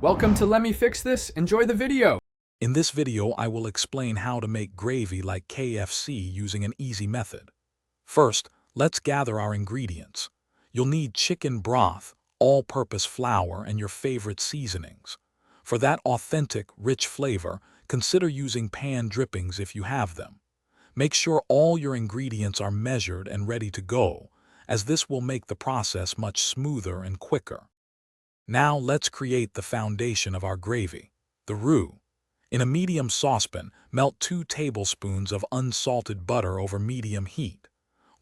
Welcome to Let Me Fix This. Enjoy the video. In this video, I will explain how to make gravy like KFC using an easy method. First, let's gather our ingredients. You'll need chicken broth, all-purpose flour, and your favorite seasonings. For that authentic, rich flavor, consider using pan drippings if you have them. Make sure all your ingredients are measured and ready to go, as this will make the process much smoother and quicker. Now let's create the foundation of our gravy, the roux. In a medium saucepan, melt 2 tablespoons of unsalted butter over medium heat.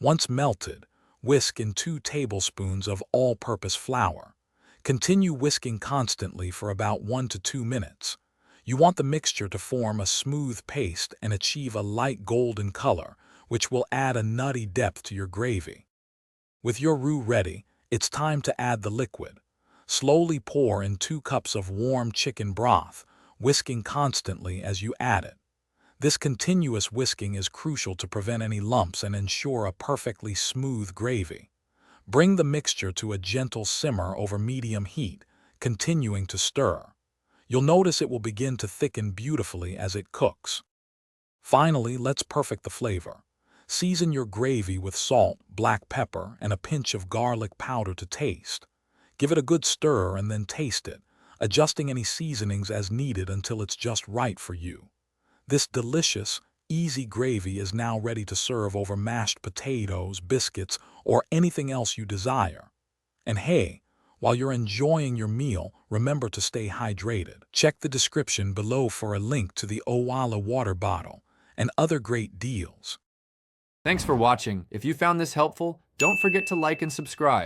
Once melted, whisk in 2 tablespoons of all-purpose flour. Continue whisking constantly for about 1 to 2 minutes. You want the mixture to form a smooth paste and achieve a light golden color, which will add a nutty depth to your gravy. With your roux ready, it's time to add the liquid. Slowly pour in 2 cups of warm chicken broth, whisking constantly as you add it. This continuous whisking is crucial to prevent any lumps and ensure a perfectly smooth gravy. Bring the mixture to a gentle simmer over medium heat, continuing to stir. You'll notice it will begin to thicken beautifully as it cooks. Finally, let's perfect the flavor. Season your gravy with salt, black pepper, and a pinch of garlic powder to taste. Give it a good stir and then taste it, adjusting any seasonings as needed until it's just right for you. This delicious, easy gravy is now ready to serve over mashed potatoes, biscuits, or anything else you desire. And hey, while you're enjoying your meal, remember to stay hydrated. Check the description below for a link to the Owala water bottle and other great deals. Thanks for watching. If you found this helpful, don't forget to like and subscribe.